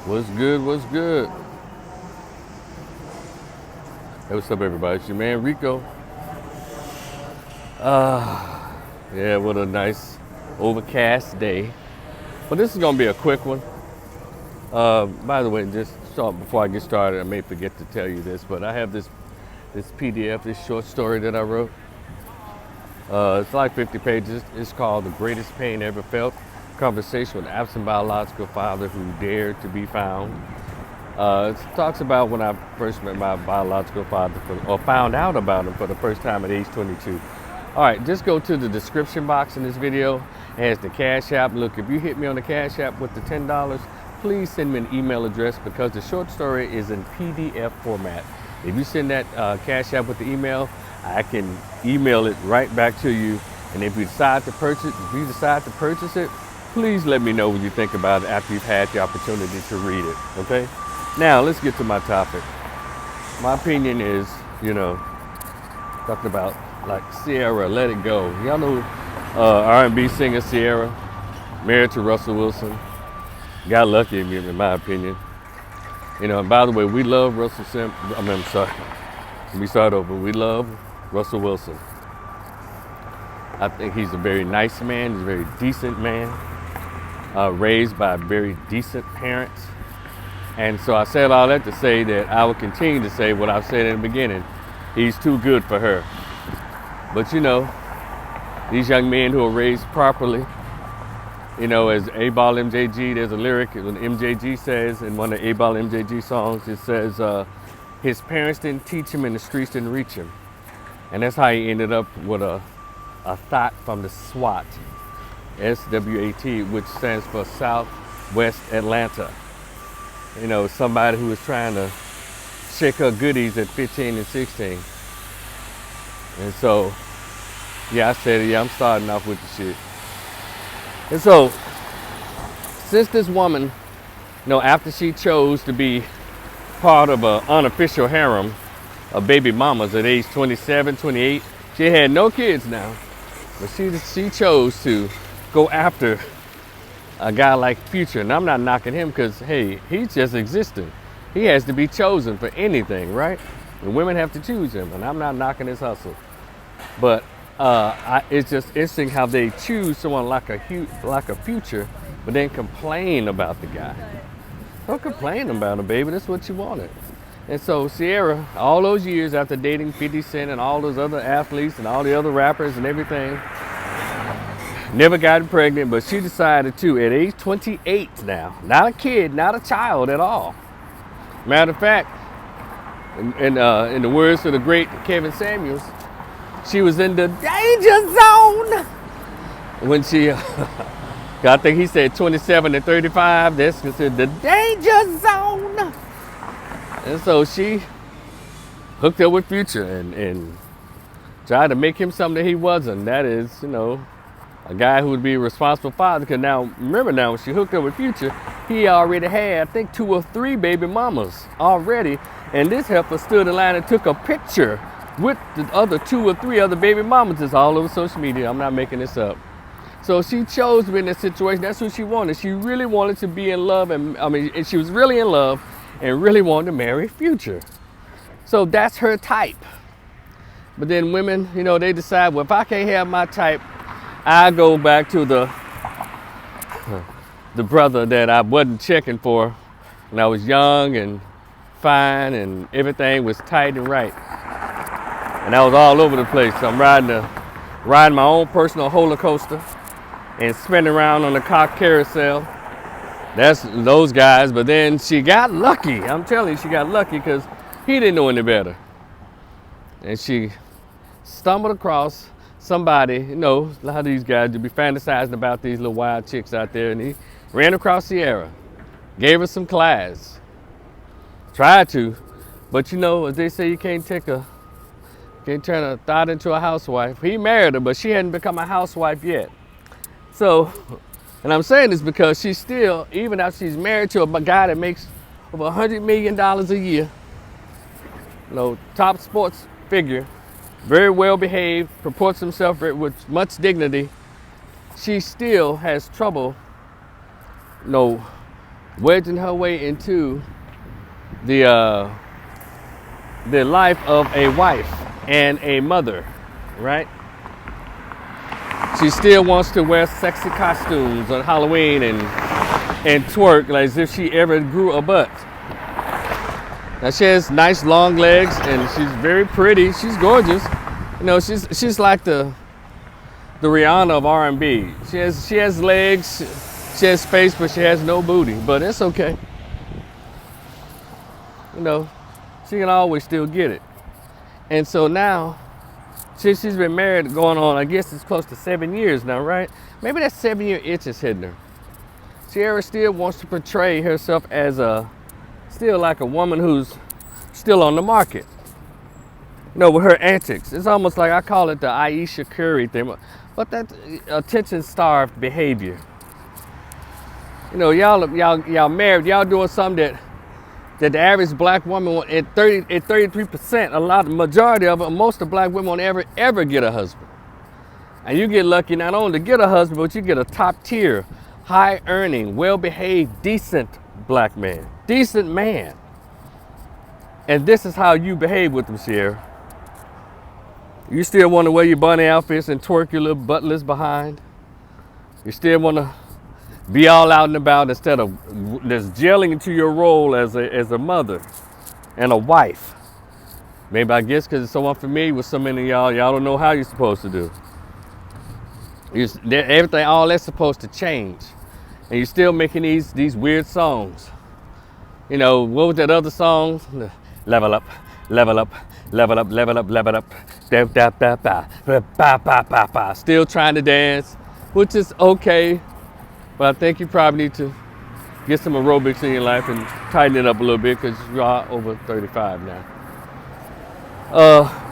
What's good? What's good? Hey, what's up, everybody? It's your man Rico. Yeah, what a nice overcast day. But this is gonna be a quick one. By the way, just before I get started, I may forget to tell you this, but I have this PDF, this short story that I wrote. It's like 50 pages. It's called "The Greatest Pain Ever Felt: Conversation with an Absent Biological Father Who Dared to Be Found." It talks about when I first met my biological father, or found out about him for the first time at age 22. All right, just go to the description box in this video. It has the Cash App. Look, if you hit me on the Cash App with the $10, please send me an email address because the short story is in PDF format. If you send that Cash App with the email, I can email it right back to you. And if you decide to purchase it, please let me know what you think about it after you've had the opportunity to read it, okay? Now, let's get to my topic. My opinion is, talking about like Ciara, Let It Go. Y'all know R&B singer Ciara, married to Russell Wilson. Got lucky in my opinion. And by the way, we love Russell Simmons. I'm sorry. Let me start over. We love Russell Wilson. I think he's a very nice man. He's a very decent man. Raised by very decent parents. And so I said all that to say that I will continue to say what I've said in the beginning. He's too good for her. But these young men who are raised properly, as A-Ball MJG, there's a lyric when MJG says in one of A-Ball MJG songs, it says, his parents didn't teach him and the streets didn't reach him. And that's how he ended up with a thought from the SWAT, SWAT, which stands for Southwest Atlanta. Somebody who was trying to shake her goodies at 15 and 16. And so, I said, I'm starting off with the shit. And so, since this woman, after she chose to be part of an unofficial harem of baby mamas at age 27, 28, she had no kids now. But she chose to go after a guy like Future. And I'm not knocking him because, hey, he's just existing. He has to be chosen for anything, right? And women have to choose him. And I'm not knocking his hustle. But it's just interesting how they choose someone like a Future, but then complain about the guy. Don't complain about him, baby. That's what you wanted. And so Ciara, all those years after dating 50 Cent and all those other athletes and all the other rappers and everything, never got pregnant, but she decided to, at age 28 now, not a kid, not a child at all. Matter of fact, in the words of the great Kevin Samuels, she was in the danger zone when she, I think he said 27 to 35, that's considered the danger zone. And so she hooked up with Future and tried to make him something that he wasn't. That is, a guy who would be a responsible father. Because remember when she hooked up with Future, he already had, I think, 2 or 3 baby mamas already. And this heifer stood in line and took a picture with the other 2 or 3 other baby mamas. It's all over social media. I'm not making this up. So she chose to be in this situation. That's what she wanted. She really wanted to be in love. And she was really in love and really wanted to marry Future. So that's her type. But then women, they decide, well, if I can't have my type, I go back to the brother that I wasn't checking for when I was young and fine and everything was tight and right. And I was all over the place. So I'm riding my own personal roller coaster and spinning around on the car carousel. That's those guys. But then she got lucky. I'm telling you, she got lucky because he didn't know any better. And she stumbled across somebody, a lot of these guys would be fantasizing about these little wild chicks out there, and he ran across Ciara, gave her some class, tried to, but as they say, you can't turn a thought into a housewife. He married her, but she hadn't become a housewife yet. So, and I'm saying this because she's still, even after she's married to a guy that makes over $100 million a year, top sports figure, very well behaved, purports himself with much dignity, she still has trouble, wedging her way into the life of a wife and a mother, right? She still wants to wear sexy costumes on Halloween and twerk like as if she ever grew a butt. Now she has nice long legs and she's very pretty. She's gorgeous. You know, she's like the Rihanna of R&B. She has legs, she has face, but she has no booty. But it's okay. You know, she can always still get it. And so now, she's been married going on, I guess it's close to 7 years now, right? Maybe that 7-year itch is hitting her. Ciara still wants to portray herself as still like a woman who's still on the market. You know, with her antics. It's almost like, I call it the Ayesha Curry thing, but that attention-starved behavior. You know, y'all married, y'all doing something that the average black woman at 33%, majority of it, most of black women won't ever get a husband. And you get lucky not only to get a husband, but you get a top tier, high earning, well-behaved, decent black man. Decent man. And this is how you behave with them, Ciara. You still want to wear your bunny outfits and twerk your little buttless behind. You still want to be all out and about instead of just gelling into your role as a mother and a wife. Maybe I guess because it's so unfamiliar with so many of y'all don't know how you're supposed to do. Everything, all that's supposed to change. And you're still making these weird songs. You know, what was that other song? Level up, level up, level up, level up, level up. Still trying to dance, which is okay. But I think you probably need to get some aerobics in your life and tighten it up a little bit because you are over 35 now.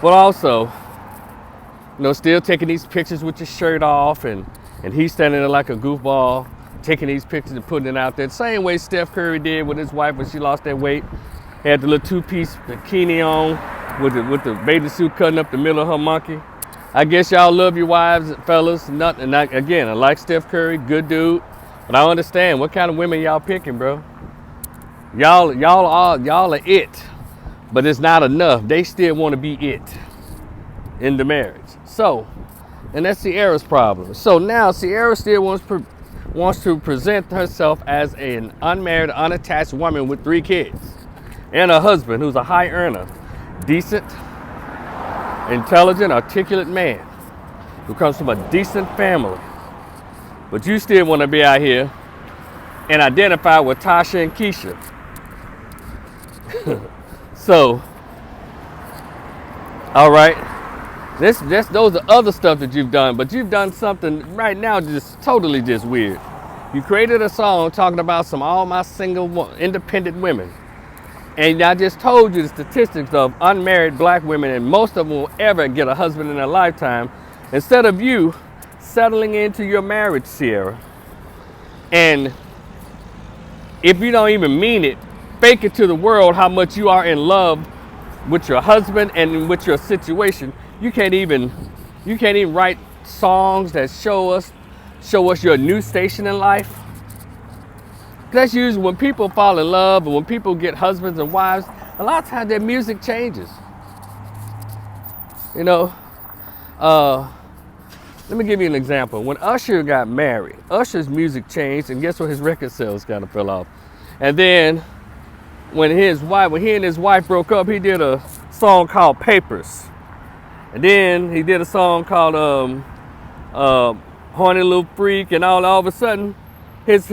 But also, you know, still taking these pictures with your shirt off and he's standing there like a goofball, taking these pictures and putting it out there. The same way Steph Curry did with his wife when she lost that weight. Had the little two-piece bikini on with the bathing suit cutting up the middle of her monkey. I guess y'all love your wives, fellas. Nothing. Again, I like Steph Curry, good dude. But I understand what kind of women y'all picking, bro. Y'all are it, but it's not enough. They still want to be it in the marriage. So, and that's Ciara's problem. So now Ciara still wants to present herself as an unmarried, unattached woman with 3 kids and a husband who's a high earner, decent, intelligent, articulate man who comes from a decent family. But you still want to be out here and identify with Tasha and Keisha. So, all right, those are other stuff that you've done, but you've done something right now just totally just weird. You created a song talking about all my single, independent women. And I just told you the statistics of unmarried black women, and most of them will ever get a husband in their lifetime. Instead of you settling into your marriage, Ciara, and if you don't even mean it, fake it to the world how much you are in love with your husband and with your situation. You can't even write songs that show us your new station in life. That's usually when people fall in love and when people get husbands and wives, a lot of times their music changes. You know, let me give you an example. When Usher got married, Usher's music changed, and guess what? His record sales kind of fell off. And then when he and his wife broke up, he did a song called Papers. And then he did a song called Horny Little Freak, and all of a sudden his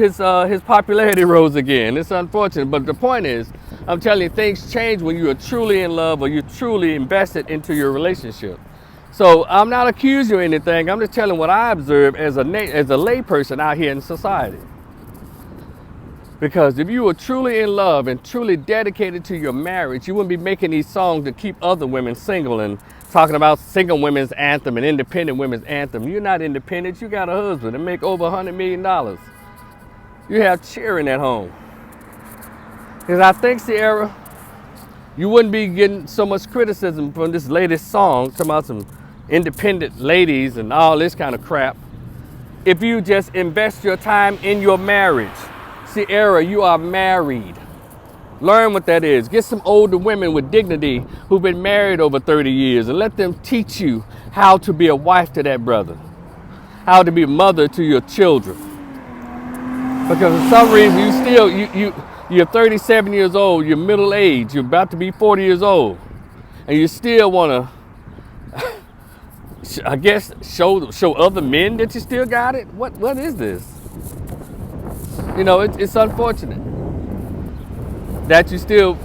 popularity rose again. It's unfortunate, but the point is, I'm telling you, things change when you are truly in love or you're truly invested into your relationship. So I'm not accusing you of anything. I'm just telling what I observe as a lay person out here in society. Because if you were truly in love and truly dedicated to your marriage, you wouldn't be making these songs to keep other women single and talking about single women's anthem and independent women's anthem. You're not independent. You got a husband and make over $100 million. You have cheering at home. Because I think, Ciara, you wouldn't be getting so much criticism from this latest song talking about some independent ladies and all this kind of crap if you just invest your time in your marriage. Sierra, you are married. Learn what that is. Get some older women with dignity who've been married over 30 years and let them teach you how to be a wife to that brother, how to be a mother to your children. Because for some reason you're 37 years old, you're middle aged, you're about to be 40 years old, and you still want to, I guess, show other men that you still got it. What is this? You know, it's unfortunate that you still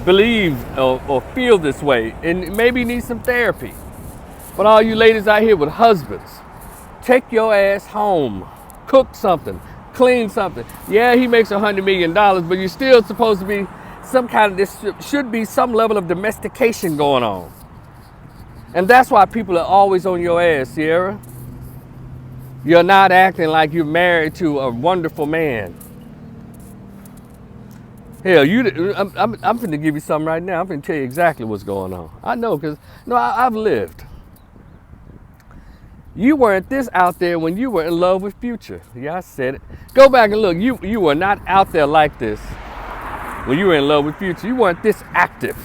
believe or feel this way, and maybe need some therapy. But all you ladies out here with husbands, take your ass home, cook something, clean something. Yeah, he makes $100 million, but you're still supposed to be some kind of, this should be some level of domestication going on. And that's why people are always on your ass, Sierra. You're not acting like you're married to a wonderful man. Hell, I'm finna give you something right now. I'm finna tell you exactly what's going on. I know, because I've lived. You weren't this out there when you were in love with Future. Yeah, I said it. Go back and look. You were not out there like this when you were in love with Future. You weren't this active.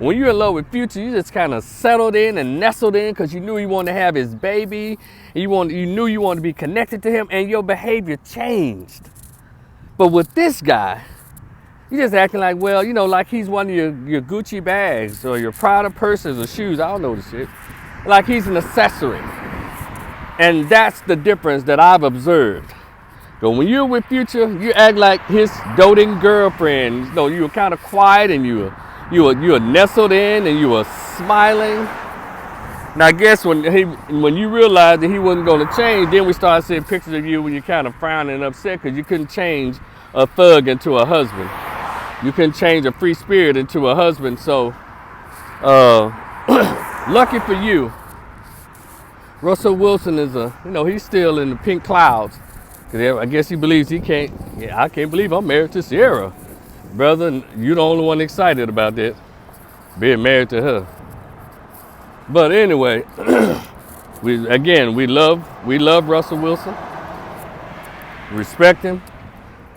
When you were in love with Future, you just kind of settled in and nestled in because you knew you wanted to have his baby. You knew you wanted to be connected to him, and your behavior changed. But with this guy, you're just acting like, well, you know, like he's one of your Gucci bags or your Prada purses or shoes. I don't know the shit. Like he's an accessory. And that's the difference that I've observed. But when you're with Future, you act like his doting girlfriend. You know, you were kind of quiet and you were nestled in and you were smiling. Now I guess when you realized that he wasn't going to change, then we started seeing pictures of you when you're kind of frowning and upset because you couldn't change a thug into a husband. You couldn't change a free spirit into a husband. So, lucky for you, Russell Wilson is he's still in the pink clouds. Cause I guess he believes he can't. Yeah, I can't believe I'm married to Sierra, brother. You the only one excited about that, being married to her. But anyway, we love Russell Wilson. Respect him.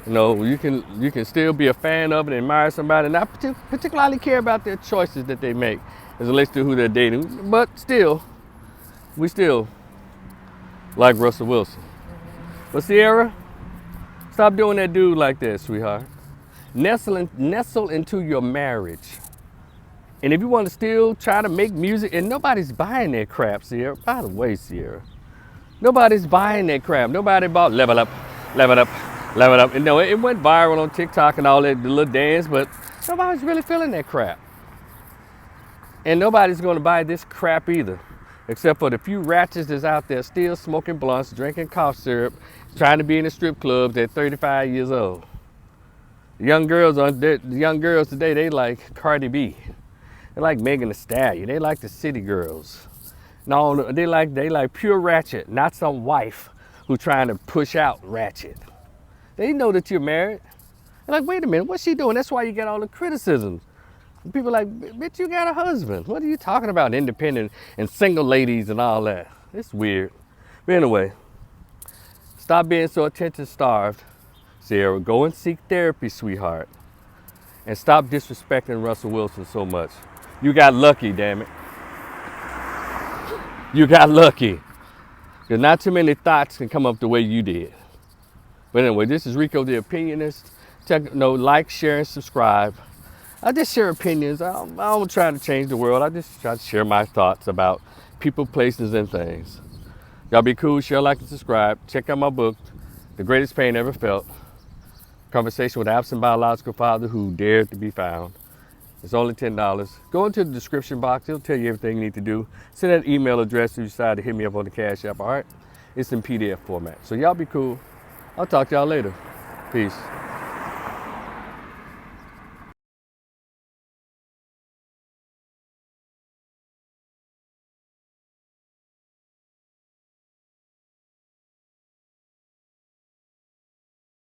You know, you can still be a fan of and admire somebody, and not particularly care about their choices that they make as it relates to who they're dating. But still, we still like Russell Wilson. But Sierra, stop doing that dude like that, sweetheart. Nestle into your marriage. And if you want to still try to make music, and nobody's buying that crap, Sierra. By the way, Sierra, nobody's buying that crap. Nobody bought Level Up. And no, it went viral on TikTok and all that, the little dance, but nobody's really feeling that crap. And nobody's going to buy this crap either, except for the few ratchets that's out there still smoking blunts, drinking cough syrup, trying to be in the strip clubs at 35 years old. The young girls today, they like Cardi B. They like Megan Thee Stallion. They like the city girls. No, they like pure ratchet, not some wife who trying to push out ratchet. They know that you're married. They're like, wait a minute, what's she doing? That's why you get all the criticisms. People are like, bitch, you got a husband. What are you talking about? Independent and single ladies and all that. It's weird. But anyway, stop being so attention starved, Sierra. Go and seek therapy, sweetheart. And stop disrespecting Russell Wilson so much. You got lucky, damn it. You got lucky. Because not too many thoughts can come up the way you did. But anyway, this is Rico the Opinionist. Like, share, and subscribe. I just share opinions. I don't try to change the world. I just try to share my thoughts about people, places, and things. Y'all be cool, share, like, and subscribe. Check out my book, The Greatest Pain Ever Felt. Conversation with an absent biological father who dared to be found. It's only $10. Go into the description box. It'll tell you everything you need to do. Send that email address if you decide to hit me up on the Cash App, all right? It's in PDF format. So y'all be cool. I'll talk to y'all later. Peace.